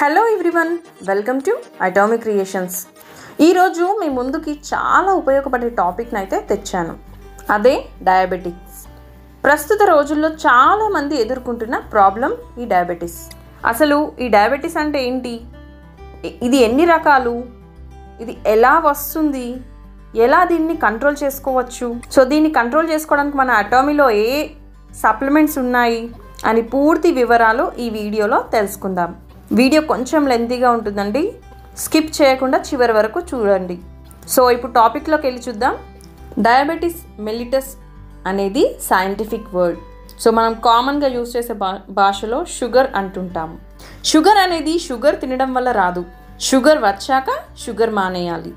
Hello everyone, welcome to atomic creations. ఈరోజు మీ ముందుకి చాలా ఉపయోగపడే టాపిక్ని అయితే తెచ్చాను. అదే డయాబెటిక్స్. ప్రస్తుత రోజుల్లో చాలామంది ఎదుర్కొంటున్న ప్రాబ్లం ఈ డయాబెటీస్. అసలు ఈ డయాబెటీస్ అంటే ఏంటి, ఇది ఎన్ని రకాలు, ఇది ఎలా వస్తుంది, ఎలా దీన్ని కంట్రోల్ చేసుకోవచ్చు, సో దీన్ని కంట్రోల్ చేసుకోవడానికి మన అటామీలో ఏ సప్లిమెంట్స్ ఉన్నాయి అని పూర్తి వివరాలు ఈ వీడియోలో తెలుసుకుందాం. వీడియో కొంచెం లెంతీగా ఉంటుందండి, స్కిప్ చేయకుండా చివరి వరకు చూడండి. సో ఇప్పుడు టాపిక్లోకి వెళ్ళి చూద్దాం. డయాబెటీస్ మెల్లిటస్ అనేది సైంటిఫిక్ వర్డ్. సో మనం కామన్గా యూజ్ చేసే భాషలో షుగర్ అంటుంటాము. షుగర్ అనేది షుగర్ తినడం వల్ల రాదు, షుగర్ వచ్చాక షుగర్ మానేయాలి.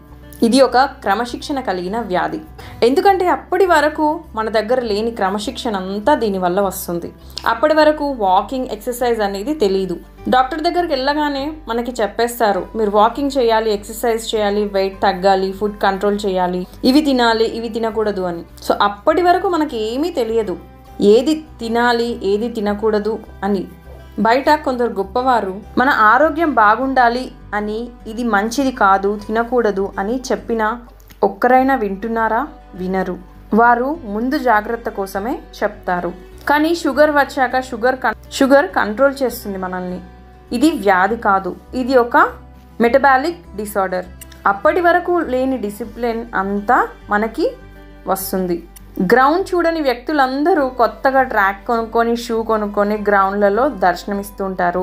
ఇది ఒక క్రమశిక్షణ కలిగిన వ్యాధి. ఎందుకంటే అప్పటి వరకు మన దగ్గర లేని క్రమశిక్షణ అంతా దీనివల్ల వస్తుంది. అప్పటి వరకు వాకింగ్, ఎక్సర్సైజ్ అనేది తెలియదు. డాక్టర్ దగ్గరికి వెళ్ళగానే మనకి చెప్పేస్తారు, మీరు వాకింగ్ చేయాలి, ఎక్సర్సైజ్ చేయాలి, వెయిట్ తగ్గాలి, ఫుడ్ కంట్రోల్ చేయాలి, ఇవి తినాలి, ఇవి తినకూడదు అని. సో అప్పటి వరకు మనకి ఏమీ తెలియదు, ఏది తినాలి, ఏది తినకూడదు అని. బయట కొందరు గొప్పవారు మన ఆరోగ్యం బాగుండాలి అని ఇది మంచిది కాదు, తినకూడదు అని చెప్పినా ఒక్కరైనా వింటున్నారా? వినరు. వారు ముందు జాగ్రత్త కోసమే చెప్తారు. కానీ షుగర్ వచ్చాక షుగర్ కంట్రోల్ చేస్తుంది మనల్ని. ఇది వ్యాధి కాదు, ఇది ఒక మెటబాలిక్ డిసార్డర్. అప్పటి వరకు లేని డిసిప్లిన్ అంతా మనకి వస్తుంది. గ్రౌండ్ చూడని వ్యక్తులందరూ కొత్తగా ట్రాక్ కొనుక్కొని, షూ కొనుక్కొని గ్రౌండ్లలో దర్శనమిస్తూ ఉంటారు.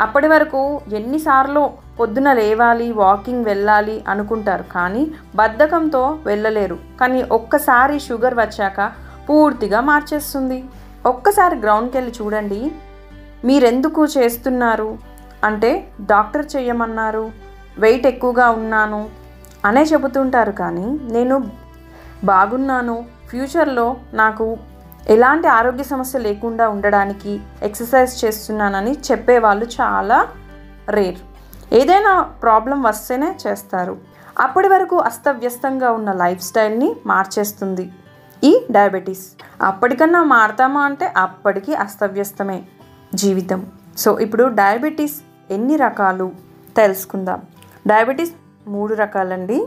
అప్పటి వరకు ఎన్నిసార్లు పొద్దున లేవాలి, వాకింగ్ వెళ్ళాలి అనుకుంటారు, కానీ బద్ధకంతో వెళ్ళలేరు. కానీ ఒక్కసారి షుగర్ వచ్చాక పూర్తిగా మార్చేస్తుంది. ఒక్కసారి గ్రౌండ్కి వెళ్ళి చూడండి. మీరెందుకు చేస్తున్నారు అంటే డాక్టర్ చెయ్యమన్నారు, వెయిట్ ఎక్కువగా ఉన్నాను అనే చెబుతుంటారు. కానీ నేను బాగున్నాను, ఫ్యూచర్లో నాకు ఎలాంటి ఆరోగ్య సమస్య లేకుండా ఉండడానికి ఎక్సర్సైజ్ చేస్తున్నానని చెప్పేవాళ్ళు చాలా రేర్. ఏదైనా ప్రాబ్లం వస్తేనే చేస్తారు. అప్పటి వరకు అస్తవ్యస్తంగా ఉన్న లైఫ్ స్టైల్ని మార్చేస్తుంది ఈ డయాబెటీస్. అప్పటికన్నా మారతామా అంటే అప్పటికి అస్తవ్యస్తమే జీవితం. సో ఇప్పుడు డయాబెటీస్ ఎన్ని రకాలు తెలుసుకుందాం. డయాబెటీస్ 3 రకాలండి.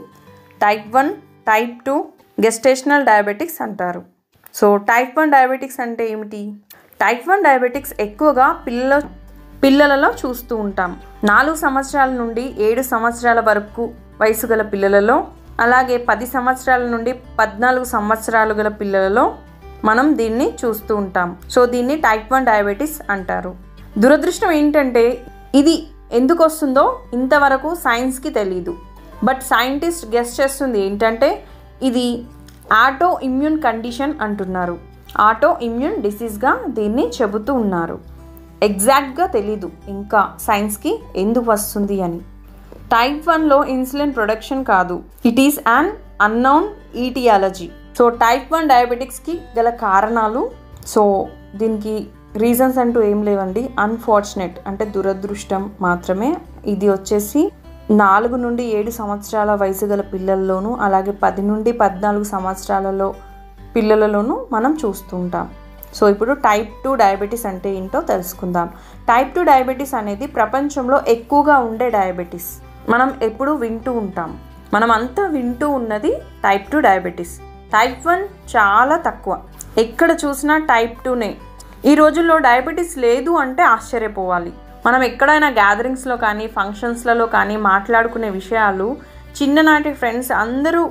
టైప్ 1, టైప్ 2, గెస్టేషనల్ డయాబెటిక్స్ అంటారు. సో టైప్ 1 డయాబెటిక్స్ అంటే ఏమిటి? టైప్ 1 డయాబెటిక్స్ ఎక్కువగా పిల్లలలో చూస్తూ ఉంటాం. 4 సంవత్సరాల నుండి 7 సంవత్సరాల వరకు వయసు గల పిల్లలలో, అలాగే 10 సంవత్సరాల నుండి 14 సంవత్సరాలు గల పిల్లలలో మనం దీన్ని చూస్తూ ఉంటాం. సో దీన్ని టైప్ 1 డయాబెటిస్ అంటారు. దురదృష్టం ఏంటంటే ఇది ఎందుకు వస్తుందో ఇంతవరకు సైన్స్కి తెలీదు. బట్ సైంటిస్ట్ గెస్ చేస్తుంది ఏంటంటే ఇది ఆటో ఇమ్యూన్ కండిషన్ అంటున్నారు. ఆటో ఇమ్యూన్ డిసీజ్గా దీన్ని చెబుతూ ఉన్నారు. ఎగ్జాక్ట్గా తెలీదు ఇంకా సైన్స్కి ఎందుకు వస్తుంది అని. టైప్ 1లో ఇన్సులిన్ ప్రొడక్షన్ కాదు, it is an unknown aetiology. So type 1 డయాబెటిక్స్కి గల కారణాలు, సో దీనికి రీజన్స్ అంటూ ఏం లేవండి. అన్ఫార్చునేట్ అంటే దురదృష్టం మాత్రమే. ఇది వచ్చేసి 4 నుండి 7 సంవత్సరాల వయసు గల పిల్లల్లోనూ, అలాగే 10 నుండి 14 సంవత్సరాలలో పిల్లలలోనూ మనం చూస్తుంటాం. సో ఇప్పుడు టైప్ 2 డయాబెటీస్ అంటే ఏంటో తెలుసుకుందాం. టైప్ 2 డయాబెటీస్ అనేది ప్రపంచంలో ఎక్కువగా ఉండే డయాబెటీస్. మనం ఎప్పుడు వింటూ ఉంటాం, మనం అంతా వింటూ ఉన్నది టైప్ 2 డయాబెటీస్. టైప్ 1 చాలా తక్కువ, ఎక్కడ చూసినా టైప్ 2నే. ఈ రోజుల్లో డయాబెటీస్ లేదు అంటే ఆశ్చర్యపోవాలి. మనం ఎక్కడైనా గ్యాదరింగ్స్లో కానీ ఫంక్షన్స్లలో కానీ మాట్లాడుకునే విషయాలు చిన్ననాటి ఫ్రెండ్స్ అందరూ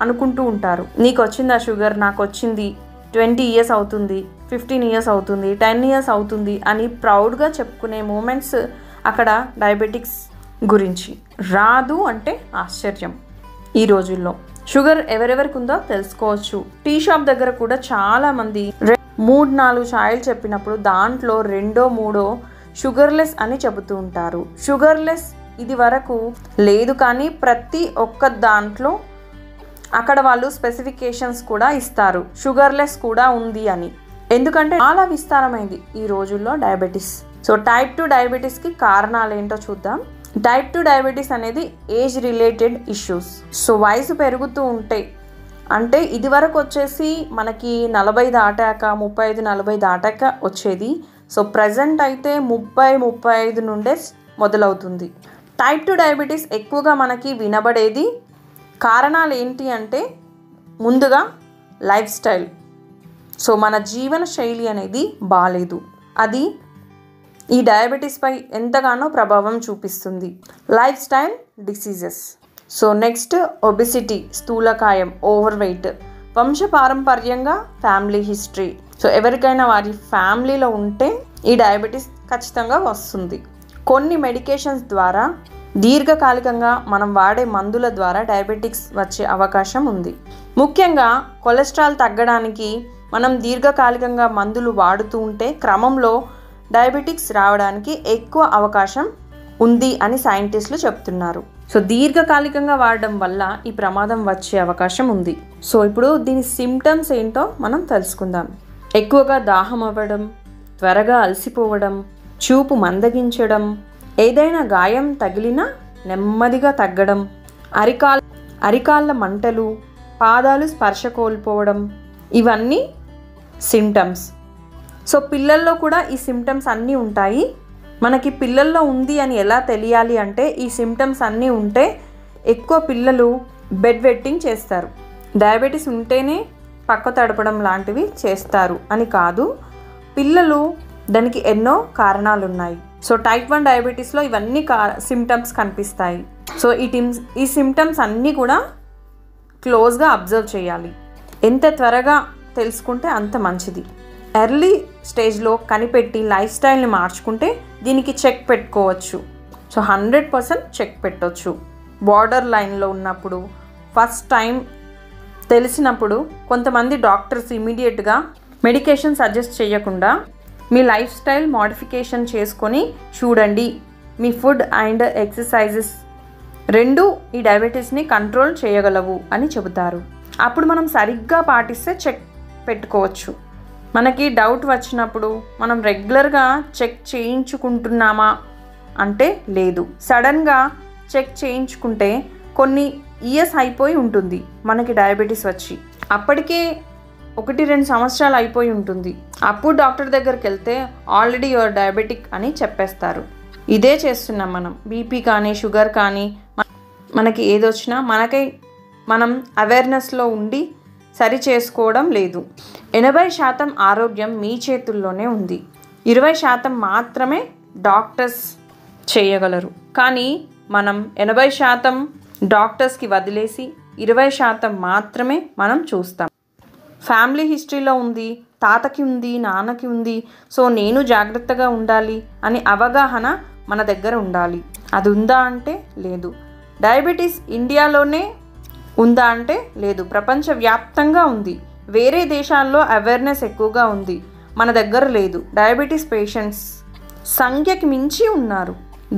అనుకుంటూ ఉంటారు, నీకు వచ్చిందా షుగర్, నాకు వచ్చింది, 20 ఇయర్స్ అవుతుంది, 15 ఇయర్స్ అవుతుంది, 10 ఇయర్స్ అవుతుంది అని ప్రౌడ్గా చెప్పుకునే మూమెంట్స్ అక్కడ డయాబెటిక్స్ గురించి. రాదు అంటే ఆశ్చర్యం. ఈ రోజుల్లో షుగర్ ఎవరెవరికి ఉందో తెలుసుకోవచ్చు. టీ షాప్ దగ్గర కూడా చాలామంది 3-4 ఛాయలు చెప్పినప్పుడు దాంట్లో 2-3 షుగర్లెస్ అని చెబుతూ ఉంటారు. షుగర్లెస్ ఇది వరకు లేదు, కానీ ప్రతి ఒక్క దాంట్లో అక్కడ వాళ్ళు స్పెసిఫికేషన్స్ కూడా ఇస్తారు, షుగర్లెస్ కూడా ఉంది అని. ఎందుకంటే చాలా విస్తారమైంది ఈ రోజుల్లో డయాబెటీస్. సో టైప్ 2 డయాబెటీస్కి కారణాలు ఏంటో చూద్దాం. టైప్ 2 డయాబెటీస్ అనేది ఏజ్ రిలేటెడ్ ఇష్యూస్. సో వయసు పెరుగుతూ ఉంటే, అంటే ఇది వరకు వచ్చేసి మనకి 40 దాటాక, 35-40 దాటాక వచ్చేది. సో ప్రజెంట్ అయితే 30-35 నుండే మొదలవుతుంది. టైప్ 2 డయాబెటీస్ ఎక్కువగా మనకి వినబడేది కారణాలు ఏంటి అంటే ముందుగా లైఫ్ స్టైల్. సో మన జీవన శైలి అనేది బాగాలేదు, అది ఈ డయాబెటీస్పై ఎంతగానో ప్రభావం చూపిస్తుంది. Lifestyle diseases. So next obesity, స్థూలకాయం, ఓవర్ వెయిట్, వంశపారంపర్యంగా ఫ్యామిలీ హిస్టరీ. సో ఎవరికైనా వారి ఫ్యామిలీలో ఉంటే ఈ డయాబెటీస్ ఖచ్చితంగా వస్తుంది. కొన్ని మెడికేషన్స్ ద్వారా, దీర్ఘకాలికంగా మనం వాడే మందుల ద్వారా డయాబెటిక్స్ వచ్చే అవకాశం ఉంది. ముఖ్యంగా కొలెస్ట్రాల్ తగ్గడానికి మనం దీర్ఘకాలికంగా మందులు వాడుతూ ఉంటే క్రమంలో డయాబెటిక్స్ రావడానికి ఎక్కువ అవకాశం ఉంది అని సైంటిస్టులు చెప్తున్నారు. సో దీర్ఘకాలికంగా వాడడం వల్ల ఈ ప్రమాదం వచ్చే అవకాశం ఉంది. సో ఇప్పుడు దీని సిమ్టమ్స్ ఏంటో మనం తెలుసుకుందాం. ఎక్కువగా దాహం అవ్వడం, త్వరగా అలసిపోవడం, చూపు మందగించడం, ఏదైనా గాయం తగిలినా నెమ్మదిగా తగ్గడం, అరికాళ్ళ మంటలు, పాదాలు స్పర్శ కోల్పోవడం, ఇవన్నీ సిమ్టమ్స్. సో పిల్లల్లో కూడా ఈ సిమ్టమ్స్ అన్నీ ఉంటాయి. మనకి పిల్లల్లో ఉంది అని ఎలా తెలియాలి అంటే ఈ సిమ్టమ్స్ అన్నీ ఉంటే ఎక్కువ పిల్లలు బెడ్ వెట్టింగ్ చేస్తారు. డయాబెటీస్ ఉంటేనే పక్క తడపడం లాంటివి చేస్తారు అని కాదు, పిల్లలు దానికి ఎన్నో కారణాలు ఉన్నాయి. సో టైప్ 1 డయాబెటీస్లో ఇవన్నీ సిమ్టమ్స్ కనిపిస్తాయి. సో ఈ సిమ్టమ్స్ అన్నీ కూడా క్లోజ్గా అబ్జర్వ్ చేయాలి. ఎంత త్వరగా తెలుసుకుంటే అంత మంచిది. ఎర్లీ స్టేజ్లో కనిపెట్టి లైఫ్ స్టైల్ని మార్చుకుంటే దీనికి చెక్ పెట్టుకోవచ్చు. సో 100% చెక్ పెట్టవచ్చు. బార్డర్ లైన్లో ఉన్నప్పుడు, ఫస్ట్ టైం తెలిసినప్పుడు కొంతమంది డాక్టర్స్ ఇమీడియట్గా మెడికేషన్ సజెస్ట్ చేయకుండా మీ లైఫ్ స్టైల్ మోడిఫికేషన్ చేసుకొని చూడండి, మీ ఫుడ్ అండ్ ఎక్సర్సైజెస్ రెండు ఈ డయాబెటీస్ని కంట్రోల్ చేయగలవు అని చెబుతారు. అప్పుడు మనం సరిగ్గా పాటిస్తే చెక్ పెట్టుకోవచ్చు. మనకి డౌట్ వచ్చినప్పుడు మనం రెగ్యులర్గా చెక్ చేయించుకుంటున్నామా అంటే లేదు. సడన్గా చెక్ చేయించుకుంటే కొన్ని ఇయర్స్ అయిపోయి ఉంటుంది మనకి డయాబెటీస్ వచ్చి, అప్పటికే 1-2 సంవత్సరాలు అయిపోయి ఉంటుంది. అప్పుడు డాక్టర్ దగ్గరికి వెళ్తే ఆల్రెడీ యువర్ డయాబెటిక్ అని చెప్పేస్తారు. ఇదే చేస్తున్నాం మనం. బీపీ కానీ షుగర్ కానీ మనకి ఏదొచ్చినా మనం అవేర్నెస్లో ఉండి సరి చేసుకోవడం లేదు. 80% ఆరోగ్యం మీ చేతుల్లోనే ఉంది. 20% మాత్రమే డాక్టర్స్ చేయగలరు. కానీ మనం 80% డాక్టర్స్కి వదిలేసి 20% మాత్రమే మనం చూస్తాం. ఫ్యామిలీ హిస్టరీలో ఉంది, తాతకి ఉంది, నాన్నకి ఉంది, సో నేను జాగ్రత్తగా ఉండాలి అని అవగాహన మన దగ్గర ఉండాలి. అది ఉందా అంటే లేదు. డయాబెటీస్ ఇండియాలోనే ఉందా అంటే లేదు, ప్రపంచవ్యాప్తంగా ఉంది. వేరే దేశాల్లో అవేర్నెస్ ఎక్కువగా ఉంది, మన దగ్గర లేదు. డయాబెటీస్ పేషెంట్స్ సంఖ్యకి మించి ఉన్నారు.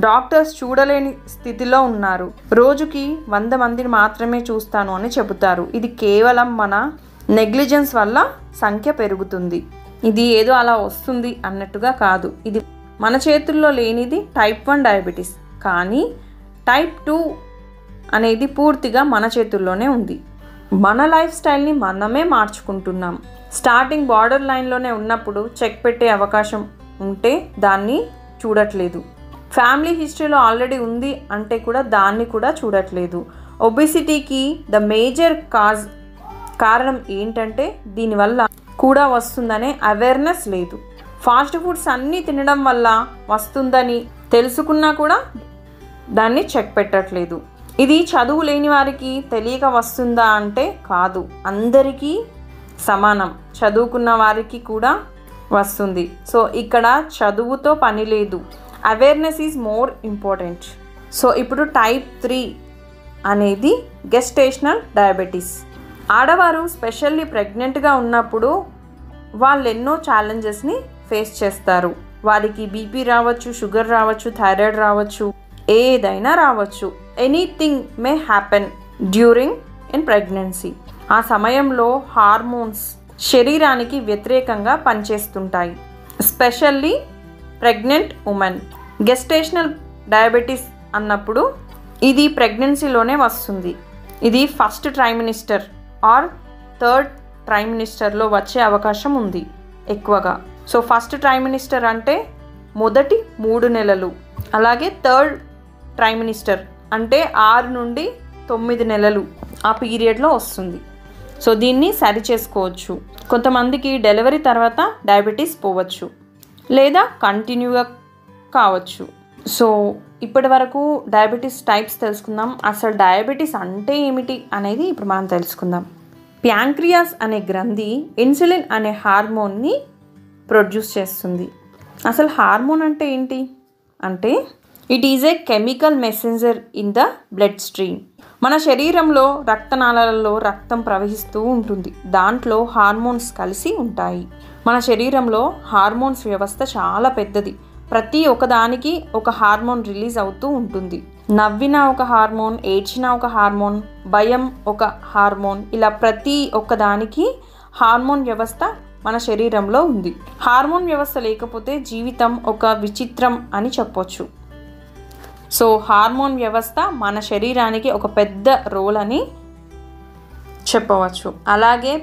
డాక్టర్స్ చూడలేని స్థితిలో ఉన్నారు. రోజుకి 100 మందిని మాత్రమే చూస్తాను అని చెబుతారు. ఇది కేవలం మన నెగ్లిజెన్స్ వల్ల సంఖ్య పెరుగుతుంది. ఇది ఏదో అలా వస్తుంది అన్నట్టుగా కాదు. ఇది మన చేతుల్లో లేనిది టైప్ 1 డయాబెటీస్. కానీ టైప్ 2 అనేది పూర్తిగా మన చేతుల్లోనే ఉంది. మన లైఫ్ స్టైల్ని మనమే మార్చుకుంటున్నాం. స్టార్టింగ్ బార్డర్ లైన్లోనే ఉన్నప్పుడు చెక్ పెట్టే అవకాశం ఉంటే దాన్ని చూడట్లేదు. ఫ్యామిలీ హిస్టరీలో ఆల్రెడీ ఉంది అంటే కూడా దాన్ని కూడా చూడట్లేదు. ఒబెసిటీకి ద మేజర్ కారణం ఏంటంటే దీనివల్ల కూడా వస్తుందనే అవేర్నెస్ లేదు. ఫాస్ట్ ఫుడ్స్ అన్నీ తినడం వల్ల వస్తుందని తెలుసుకున్నా కూడా దాన్ని చెక్ పెట్టట్లేదు. ఇది చదువు లేని వారికి తెలియక వస్తుందా అంటే కాదు, అందరికీ సమానం. చదువుకున్న వారికి కూడా వస్తుంది. సో ఇక్కడ చదువుతో పని లేదు, awareness is more important. So ఇప్పుడు టైప్ 3 అనేది గెస్టేషనల్ డయాబెటీస్. ఆడవారు స్పెషల్లీ ప్రెగ్నెంట్గా ఉన్నప్పుడు వాళ్ళు ఎన్నో ఛాలెంజెస్ని ఫేస్ చేస్తారు. వారికి బీపీ రావచ్చు, షుగర్ రావచ్చు, థైరాయిడ్ రావచ్చు, ఏదైనా రావచ్చు. Anything may happen during in pregnancy. ఆ సమయంలో హార్మోన్స్ శరీరానికి వ్యతిరేకంగా పనిచేస్తుంటాయి, specially pregnant women. Gestational diabetes అన్నప్పుడు ఇది ప్రెగ్నెన్సీలోనే వస్తుంది. ఇది ఫస్ట్ ట్రైమినిస్టర్ ఆర్ థర్డ్ ట్రైమినిస్టర్లో వచ్చే అవకాశం ఉంది ఎక్కువగా. సో ఫస్ట్ ట్రైమినిస్టర్ అంటే మొదటి 3 నెలలు. అలాగే థర్డ్ ట్రైమినిస్టర్ అంటే 6 నుండి 9 నెలలు ఆ పీరియడ్లో వస్తుంది. సో దీన్ని సరి చేసుకోవచ్చు. కొంతమందికి డెలివరీ తర్వాత డయాబెటీస్ పోవచ్చు లేదా కంటిన్యూగా కావచ్చు. సో ఇప్పటి వరకు డయాబెటీస్ టైప్స్ తెలుసుకుందాం. అసలు డయాబెటీస్ అంటే ఏమిటి అనేది ఇప్పుడు మనం తెలుసుకుందాం. ప్యాంక్రియాస్ అనే గ్రంథి ఇన్సులిన్ అనే హార్మోన్ని ప్రొడ్యూస్ చేస్తుంది. అసలు హార్మోన్ అంటే ఏంటి అంటే it is a chemical messenger in the blood stream. మన శరీరంలో రక్తనాళాలలో రక్తం ప్రవహిస్తూ ఉంటుంది. దాంట్లో హార్మోన్స్ కలిసి ఉంటాయి. మన శరీరంలో హార్మోన్స్ వ్యవస్థ చాలా పెద్దది. ప్రతి ఒక్కదానికి ఒక హార్మోన్ రిలీజ్ అవుతూ ఉంటుంది. నవ్విన ఒక హార్మోన్, ఏడ్చిన ఒక హార్మోన్, భయం ఒక హార్మోన్, ఇలా ప్రతి ఒక్కదానికి హార్మోన్ వ్యవస్థ మన శరీరంలో ఉంది. హార్మోన్ వ్యవస్థ లేకపోతే జీవితం ఒక విచిత్రం అని చెప్పొచ్చు. సో హార్మోన్ వ్యవస్థ మన శరీరానికి ఒక పెద్ద రోల్ అని చెప్పవచ్చు. అలాగే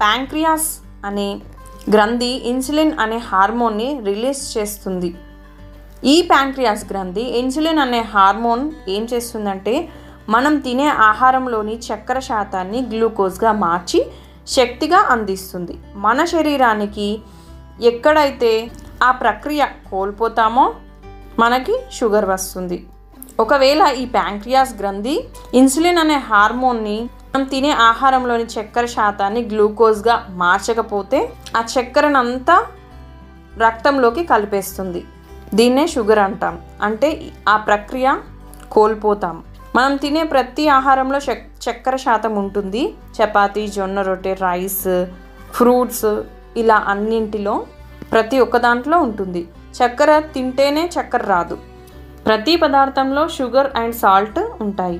ప్యాంక్రియాస్ అనే గ్రంథి ఇన్సులిన్ అనే హార్మోన్ని రిలీజ్ చేస్తుంది. ఈ ప్యాంక్రియాస్ గ్రంథి ఇన్సులిన్ అనే హార్మోన్ ఏం చేస్తుందంటే మనం తినే ఆహారంలోని చక్కెర శాతాన్ని గ్లూకోజ్గా మార్చి శక్తిగా అందిస్తుంది. మన శరీరానికి ఎక్కడైతే ఆ ప్రక్రియ కోల్పోతామో మనకి షుగర్ వస్తుంది. ఒకవేళ ఈ ప్యాంక్రియాస్ గ్రంథి ఇన్సులిన్ అనే హార్మోన్ని మనం తినే ఆహారంలోని చక్కెర శాతాన్ని గ్లూకోజ్గా మార్చకపోతే ఆ చక్కెరనంతా రక్తంలోకి కలిపేస్తుంది. దీన్నే షుగర్ అంటాం. అంటే ఆ ప్రక్రియ కోల్పోతాం. మనం తినే ప్రతి ఆహారంలో చక్కెర శాతం ఉంటుంది. చపాతీ, జొన్న రొట్టె, రైస్, ఫ్రూట్స్ ఇలా అన్నింటిలో ప్రతి ఒక్క దాంట్లో ఉంటుంది. చక్కెర తింటేనే చక్కెర రాదు. ప్రతి పదార్థంలో షుగర్ అండ్ సాల్ట్ ఉంటాయి.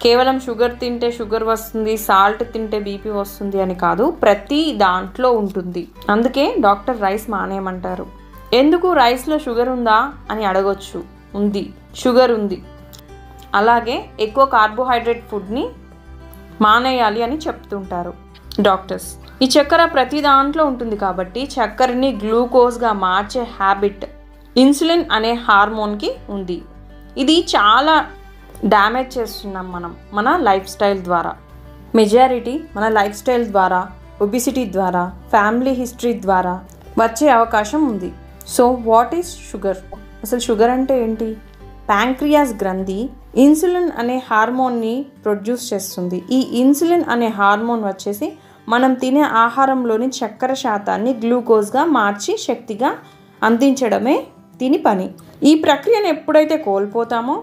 కేవలం షుగర్ తింటే షుగర్ వస్తుంది, సాల్ట్ తింటే బీపీ వస్తుంది అని కాదు, ప్రతి దాంట్లో ఉంటుంది. అందుకే డాక్టర్ రైస్ మానేయమంటారు. ఎందుకు రైస్లో షుగర్ ఉందా అని అడగొచ్చు. ఉంది, షుగర్ ఉంది. అలాగే ఎక్కువ కార్బోహైడ్రేట్ ఫుడ్ని మానేయాలి అని చెప్తుంటారు డాక్టర్స్. ఈ చక్కెర ప్రతి దాంట్లో ఉంటుంది కాబట్టి చక్కెరని గ్లూకోజ్గా మార్చే హ్యాబిట్ ఇన్సులిన్ అనే హార్మోన్కి ఉంది. ఇది చాలా డ్యామేజ్ చేస్తున్నాం మనం మన లైఫ్ స్టైల్ ద్వారా. మెజారిటీ మన లైఫ్ స్టైల్ ద్వారా, ఒబిసిటీ ద్వారా, ఫ్యామిలీ హిస్టరీ ద్వారా వచ్చే అవకాశం ఉంది. So what is sugar? అసలు షుగర్ అంటే ఏంటి? ప్యాంక్రియాస్ గ్రంథి ఇన్సులిన్ అనే హార్మోన్ని ప్రొడ్యూస్ చేస్తుంది. ఈ ఇన్సులిన్ అనే హార్మోన్ వచ్చేసి మనం తినే ఆహారంలోని చక్కెర శాతాన్ని గ్లూకోజ్గా మార్చి శక్తిగా అందించడమే దీని పని. ఈ ప్రక్రియను ఎప్పుడైతే కోల్పోతామో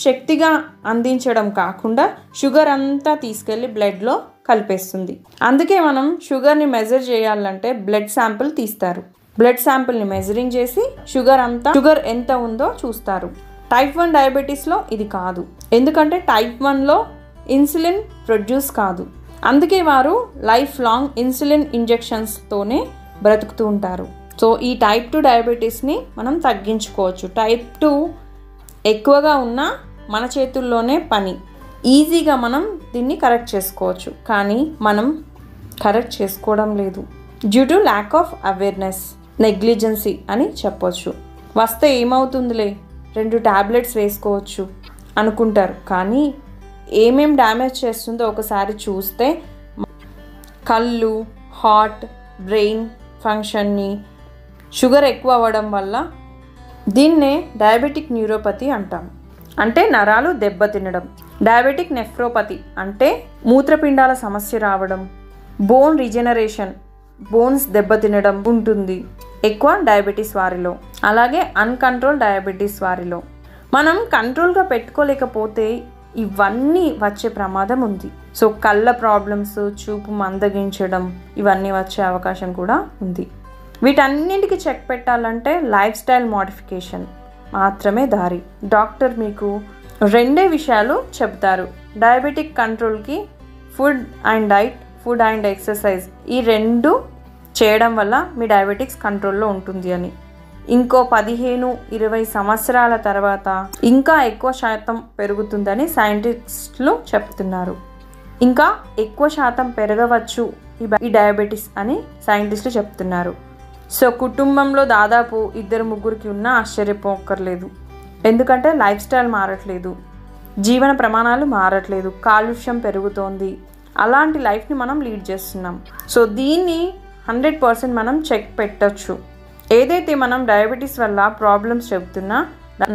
శక్తిగా అందించడం కాకుండా షుగర్ అంతా తీసుకెళ్ళి బ్లడ్లో కలిపేస్తుంది. అందుకే మనం షుగర్ని మెజర్ చేయాలంటే బ్లడ్ శాంపిల్ తీస్తారు. బ్లడ్ శాంపిల్ని మెజరింగ్ చేసి షుగర్ ఎంత ఉందో చూస్తారు. టైప్ 1 డయాబెటీస్లో ఇది కాదు. ఎందుకంటే టైప్ 1లో ఇన్సులిన్ ప్రొడ్యూస్ కాదు. అందుకే వారు లైఫ్ లాంగ్ ఇన్సులిన్ ఇంజెక్షన్స్తోనే బ్రతుకుతూ ఉంటారు. సో ఈ టైప్ 2 డయాబెటీస్ని మనం తగ్గించుకోవచ్చు. టైప్ 2 ఎక్కువగా ఉన్న మన చేతుల్లోనే పని. ఈజీగా మనం దీన్ని కరెక్ట్ చేసుకోవచ్చు. కానీ మనం కరెక్ట్ చేసుకోవడం లేదు. Due to lack of awareness, negligence అని చెప్పొచ్చు. వస్తే ఏమవుతుందిలే, 2 ట్యాబ్లెట్స్ వేసుకోవచ్చు అనుకుంటారు. కానీ ఏమేం డ్యామేజ్ చేస్తుందో ఒకసారి చూస్తే కళ్ళు, హార్ట్, బ్రెయిన్ ఫంక్షన్ని షుగర్ ఎక్కువ అవ్వడం వల్ల దీన్నే డయాబెటిక్ న్యూరోపతి అంటాం. అంటే నరాలు దెబ్బతినడం. డయాబెటిక్ నెఫ్రోపతి అంటే మూత్రపిండాల సమస్య రావడం. బోన్ రీజనరేషన్, బోన్స్ దెబ్బతినడం ఉంటుంది ఎక్కువ డయాబెటీస్ వారిలో. అలాగే అన్కంట్రోల్ డయాబెటీస్ వారిలో. మనం కంట్రోల్గా పెట్టుకోలేకపోతే ఇవన్నీ వచ్చే ప్రమాదం ఉంది. సో కళ్ళ ప్రాబ్లమ్స్, చూపు మందగించడం ఇవన్నీ వచ్చే అవకాశం కూడా ఉంది. వీటన్నింటికి చెక్ పెట్టాలంటే లైఫ్ స్టైల్ మోడిఫికేషన్ మాత్రమే దారి. డాక్టర్ మీకు 2 విషయాలు చెప్తారు. డయాబెటిక్ కంట్రోల్కి food and diet, food and exercise, ఈ 2 చేయడం వల్ల మీ డయాబెటిక్స్ కంట్రోల్లో ఉంటుంది అని. ఇంకో 15-20 సంవత్సరాల తర్వాత ఇంకా ఎక్కువ శాతం పెరుగుతుందని సైంటిస్టులు చెప్తున్నారు. ఇంకా ఎక్కువ శాతం పెరగవచ్చు ఈ డయాబెటీస్ అని సైంటిస్టులు చెప్తున్నారు. సో కుటుంబంలో దాదాపు 2-3 ఉన్నా ఆశ్చర్యపోక్కర్లేదు. ఎందుకంటే లైఫ్ స్టైల్ మారట్లేదు, జీవన ప్రమాణాలు మారట్లేదు, కాలుష్యం పెరుగుతోంది. అలాంటి లైఫ్ని మనం లీడ్ చేస్తున్నాం. సో దీన్ని 100% మనం చెక్ పెట్టచ్చు. ఏదైతే మనం డయాబెటీస్ వల్ల ప్రాబ్లమ్స్ చెప్తున్నా,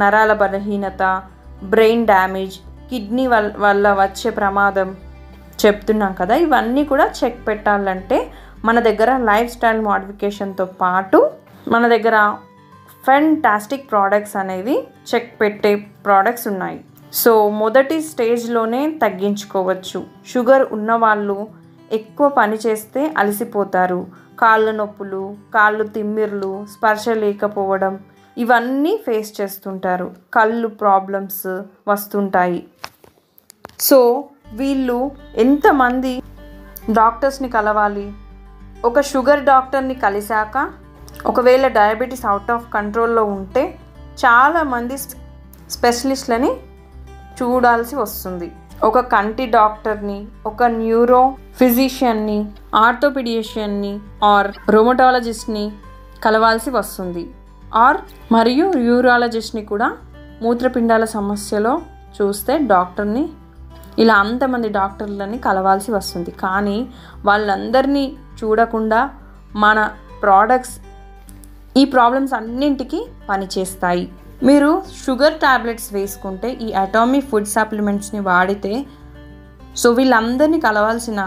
నరాల బలహీనత, బ్రెయిన్ డ్యామేజ్, కిడ్నీ వల్ల వచ్చే ప్రమాదం చెప్తున్నాం కదా, ఇవన్నీ కూడా చెక్ పెట్టాలంటే మన దగ్గర లైఫ్ స్టైల్ మోడిఫికేషన్తో పాటు మన దగ్గర ఫెంటాస్టిక్ ప్రోడక్ట్స్ అనేవి చెక్ పెట్టే ప్రోడక్ట్స్ ఉన్నాయి. సో మొదటి స్టేజ్లోనే తగ్గించుకోవచ్చు. షుగర్ ఉన్నవాళ్ళు ఎక్కువ పని చేస్తే అలసిపోతారు, కాళ్ళ నొప్పులు, కాళ్ళు తిమ్మిర్లు, స్పర్శ లేకపోవడం ఇవన్నీ ఫేస్ చేస్తుంటారు, కళ్ళు ప్రాబ్లమ్స్ వస్తుంటాయి. సో వీళ్ళు ఎంతమంది డాక్టర్స్ని కలవాలి? ఒక షుగర్ డాక్టర్ని కలిశాక ఒకవేళ డయాబెటీస్ అవుట్ ఆఫ్ కంట్రోల్లో ఉంటే చాలామంది స్పెషలిస్ట్లని చూడాల్సి వస్తుంది. ఒక కంటి డాక్టర్ని, ఒక న్యూరో ఫిజిషియన్ని, ఆర్థోపెడిషియన్ని ఆర్ రొమటాలజిస్ట్ని కలవాల్సి వస్తుంది. మరియు యూరాలజిస్ట్ని కూడా మూత్రపిండాల సమస్యలో చూస్తే డాక్టర్ని, ఇలా అంతమంది డాక్టర్లని కలవాల్సి వస్తుంది. కానీ వాళ్ళందరినీ చూడకుండా మన ప్రోడక్ట్స్ ఈ ప్రాబ్లమ్స్ అన్నింటికి పనిచేస్తాయి. మీరు షుగర్ టాబ్లెట్స్ వేసుకుంటే ఈ అటామిక్ ఫుడ్ సప్లిమెంట్స్ని వాడితే సో వీళ్ళందరినీ కలవాల్సిన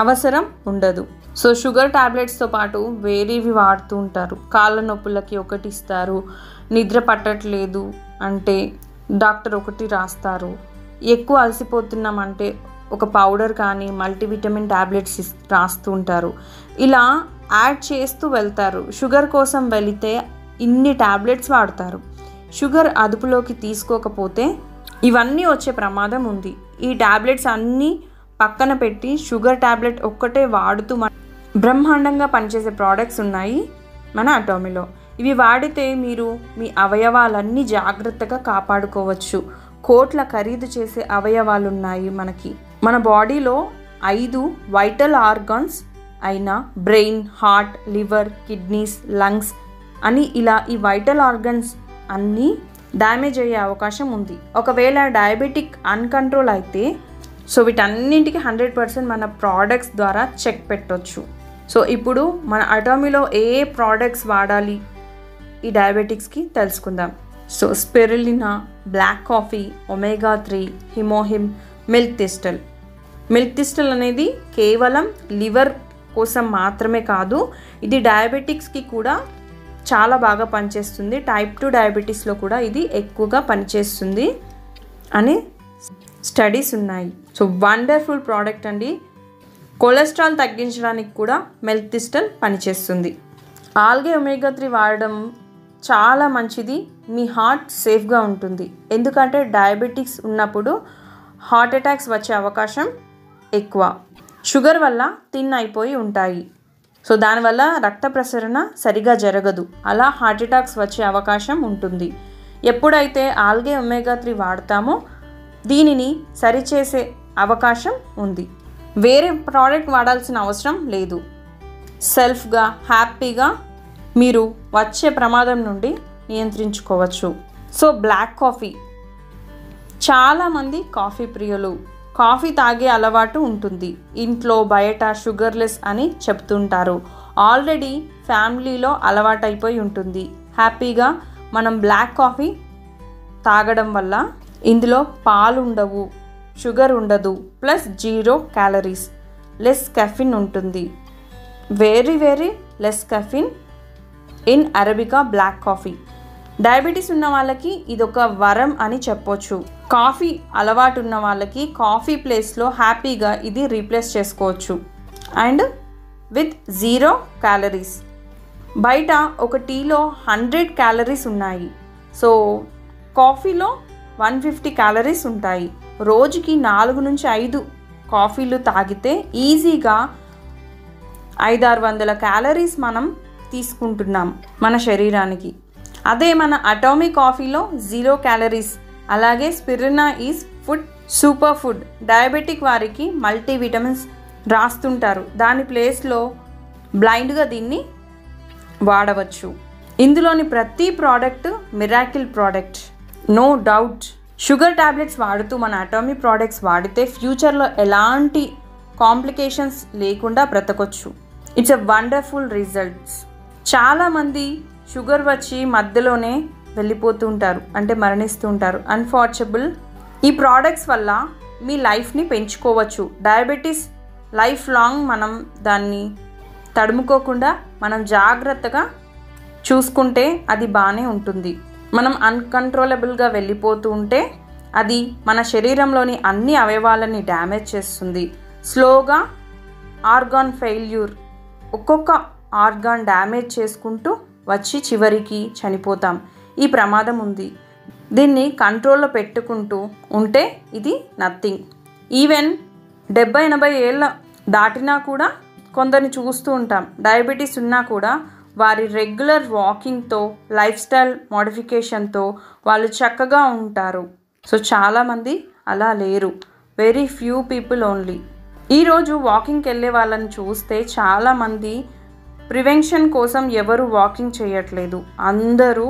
అవసరం ఉండదు. సో షుగర్ టాబ్లెట్స్తో పాటు వేరేవి వాడుతూ ఉంటారు. కాళ్ళ నొప్పులకి ఒకటి ఇస్తారు, నిద్ర పట్టట్లేదు అంటే డాక్టర్ ఒకటి రాస్తారు, ఎక్కువ అలసిపోతున్నామంటే ఒక పౌడర్ కానీ మల్టీవిటమిన్ టాబ్లెట్స్ రాస్తూ ఉంటారు. ఇలా యాడ్ చేస్తూ వెళ్తారు. షుగర్ కోసం వెళితే ఇన్ని టాబ్లెట్స్ వాడతారు. షుగర్ అదుపులోకి తీసుకోకపోతే ఇవన్నీ వచ్చే ప్రమాదం ఉంది. ఈ టాబ్లెట్స్ అన్నీ పక్కన పెట్టి షుగర్ టాబ్లెట్ ఒక్కటే వాడుతూ బ్రహ్మాండంగా పనిచేసే ప్రోడక్ట్స్ ఉన్నాయి మన అటామీలో. ఇవి వాడితే మీరు మీ అవయవాలన్నీ జాగ్రత్తగా కాపాడుకోవచ్చు. కోట్ల ఖరీదు చేసే అవయవాలు ఉన్నాయి మనకి. మన బాడీలో 5 వైటల్ ఆర్గాన్స్ అయిన brain, heart, liver, kidneys, lungs అని ఇలా ఈ వైటల్ ఆర్గన్స్ అన్నీ డ్యామేజ్ అయ్యే అవకాశం ఉంది ఒకవేళ డయాబెటిక్ అన్కంట్రోల్ అయితే. సో వీటన్నింటికి 100% మన ప్రోడక్ట్స్ ద్వారా చెక్ పెట్టవచ్చు. సో ఇప్పుడు మన అటామీలో ఏ ప్రోడక్ట్స్ వాడాలి ఈ డయాబెటిక్స్కి తెలుసుకుందాం. So spirulina, black coffee, omega 3, HemoHIM, milk thistle. Milk thistle అనేది కేవలం లివర్ కోసం మాత్రమే కాదు, ఇది డయాబెటిక్స్కి కూడా చాలా బాగా పనిచేస్తుంది. టైప్ 2 డయాబెటీస్లో కూడా ఇది ఎక్కువగా పనిచేస్తుంది అని స్టడీస్ ఉన్నాయి. సో వండర్ఫుల్ ప్రోడక్ట్ అండి. కొలెస్ట్రాల్ తగ్గించడానికి కూడా మిల్క్ థిస్టల్ పనిచేస్తుంది. ఆల్గే ఒమేగా 3 వాడడం చాలా మంచిది. మీ హార్ట్ సేఫ్గా ఉంటుంది. ఎందుకంటే డయాబెటిక్స్ ఉన్నప్పుడు హార్ట్ అటాక్స్ వచ్చే అవకాశం ఎక్కువ. షుగర్ వల్ల థిన్ అయిపోయి ఉంటాయి. సో దానివల్ల రక్త ప్రసరణ సరిగా జరగదు, అలా హార్ట్ అటాక్స్ వచ్చే అవకాశం ఉంటుంది. ఎప్పుడైతే ఆల్గే ఒమేగా 3 వాడతామో దీనిని సరిచేసే అవకాశం ఉంది. వేరే ప్రోడక్ట్ వాడాల్సిన అవసరం లేదు. సెల్ఫ్గా హ్యాపీగా మీరు వచ్చే ప్రమాదం నుండి నియంత్రించుకోవచ్చు. సో బ్లాక్ కాఫీ, చాలామంది కాఫీ ప్రియులు, కాఫీ తాగే అలవాటు ఉంటుంది. ఇంట్లో బయట షుగర్లెస్ అని చెప్తుంటారు. ఆల్రెడీ ఫ్యామిలీలో అలవాటైపోయి ఉంటుంది. హ్యాపీగా మనం బ్లాక్ కాఫీ తాగడం వల్ల ఇందులో పాలు ఉండవు, షుగర్ ఉండదు, ప్లస్ 0 క్యాలరీస్, లెస్ కెఫిన్ ఉంటుంది. Very less caffeine in Arabica black coffee. Diabetes ఉన్న వాళ్ళకి ఇదొక వరం అని చెప్పొచ్చు. కాఫీ అలవాటు ఉన్న వాళ్ళకి కాఫీ ప్లేస్లో హ్యాపీగా ఇది రీప్లేస్ చేసుకోవచ్చు. And with 0 calories. బయట ఒక టీలో 100 క్యాలరీస్ ఉన్నాయి. సో కాఫీలో 150 క్యాలరీస్ ఉంటాయి. రోజుకి 4 నుంచి 5 కాఫీలు తాగితే ఈజీగా 500-600 క్యాలరీస్ మనం తీసుకుంటున్నాం మన శరీరానికి. అదే మన అటామిక్ కాఫీలో 0 క్యాలరీస్. అలాగే spirulina is food super food. Diabetic వారికి మల్టీవిటమిన్స్ రాస్తుంటారు, దాని ప్లేస్లో బ్లైండ్గా దీన్ని వాడవచ్చు. ఇందులోని ప్రతి product miracle product. No doubt sugar tablets వాడుతూ మన అటామీ ప్రోడక్ట్స్ వాడితే ఫ్యూచర్లో ఎలాంటి కాంప్లికేషన్స్ లేకుండా బ్రతకొచ్చు. It's a wonderful results. చాలామంది షుగర్ వచ్చి మధ్యలోనే వెళ్ళిపోతూ ఉంటారు, అంటే మరణిస్తూ ఉంటారు. అన్ఫార్చునబుల్. ఈ ప్రోడక్ట్స్ వల్ల మీ లైఫ్ని పెంచుకోవచ్చు. డయాబెటీస్ లైఫ్ లాంగ్ మనం దాన్ని తడుముకోకుండా మనం జాగ్రత్తగా చూసుకుంటే అది బాగానే ఉంటుంది. మనం అన్కంట్రోలబుల్గా వెళ్ళిపోతూ ఉంటే అది మన శరీరంలోని అన్ని అవయవాలని డ్యామేజ్ చేస్తుంది. స్లోగా ఆర్గాన్ ఫెయిల్యూర్, ఒక్కొక్క ఆర్గాన్ డ్యామేజ్ చేసుకుంటూ వచ్చి చివరికి చనిపోతాం. ఈ ప్రమాదం ఉంది. దీన్ని కంట్రోల్లో పెట్టుకుంటూ ఉంటే ఇది నథింగ్. ఈవెన్ 70-80 ఏళ్ళ దాటినా కూడా కొందరిని చూస్తూ ఉంటాం, డయాబెటీస్ ఉన్నా కూడా వారి రెగ్యులర్ వాకింగ్తో, లైఫ్ స్టైల్ మోడిఫికేషన్తో వాళ్ళు చక్కగా ఉంటారు. సో చాలామంది అలా లేరు. Very few people only. ఈరోజు వాకింగ్కి వెళ్ళే వాళ్ళని చూస్తే చాలామంది ప్రివెన్షన్ కోసం ఎవరు వాకింగ్ చేయట్లేదు. అందరూ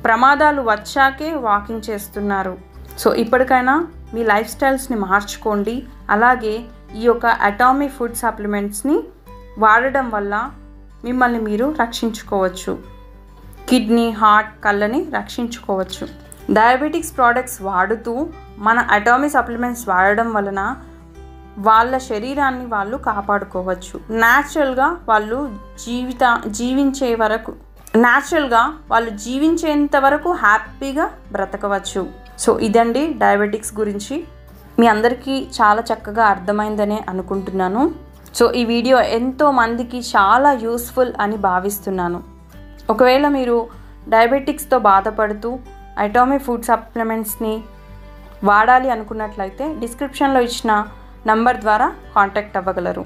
ప్రమాదాలు వచ్చాకే వాకింగ్ చేస్తున్నారు. సో ఇప్పటికైనా మీ లైఫ్ స్టైల్స్ని మార్చుకోండి. అలాగే ఈ యొక్క అటామీ ఫుడ్ సప్లిమెంట్స్ని వాడడం వల్ల మిమ్మల్ని మీరు రక్షించుకోవచ్చు. కిడ్నీ, హార్ట్, కళ్ళని రక్షించుకోవచ్చు. డయాబెటిక్స్ ప్రోడక్ట్స్ వాడుతూ మన అటామీ సప్లిమెంట్స్ వాడడం వలన వాళ్ళ శరీరాన్ని వాళ్ళు కాపాడుకోవచ్చు. న్యాచురల్గా వాళ్ళు జీవించేంత వరకు హ్యాపీగా బ్రతకవచ్చు. సో ఇదండి డయాబెటిక్స్ గురించి. మీ అందరికీ చాలా చక్కగా అర్థమైందనే అనుకుంటున్నాను. సో ఈ వీడియో ఎంతో మందికి చాలా యూస్ఫుల్ అని భావిస్తున్నాను. ఒకవేళ మీరు డయాబెటిక్స్తో బాధపడుతూ అటామీ ఫుడ్ సప్లిమెంట్స్ని వాడాలి అనుకున్నట్లయితే డిస్క్రిప్షన్లో ఇచ్చిన నంబర్ ద్వారా కాంటాక్ట్ అవ్వగలరు.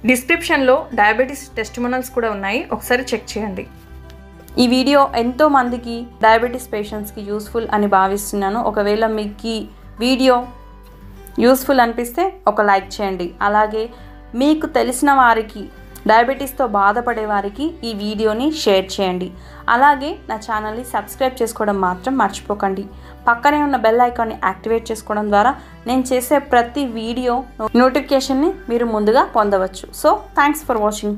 డిస్క్రిప్షన్లో డయాబెటీస్ టెస్టిమోనియల్స్ కూడా ఉన్నాయి, ఒకసారి చెక్ చేయండి. ఈ వీడియో ఎంతో మందికి డయాబెటీస్ పేషెంట్స్కి యూస్ఫుల్ అని భావిస్తున్నాను. ఒకవేళ మీకు ఈ వీడియో యూస్ఫుల్ అనిపిస్తే ఒక లైక్ చేయండి. అలాగే మీకు తెలిసిన వారికి, డయాబెటీస్తో బాధపడే వారికి ఈ వీడియోని షేర్ చేయండి. అలాగే నా ఛానల్ని సబ్స్క్రైబ్ చేసుకోవడం మాత్రం మర్చిపోకండి. పక్కనే ఉన్న బెల్ ఐకాన్ని యాక్టివేట్ చేసుకోవడం ద్వారా నేను చేసే ప్రతి వీడియో నోటిఫికేషన్ని మీరు ముందుగా పొందవచ్చు. So thanks for watching.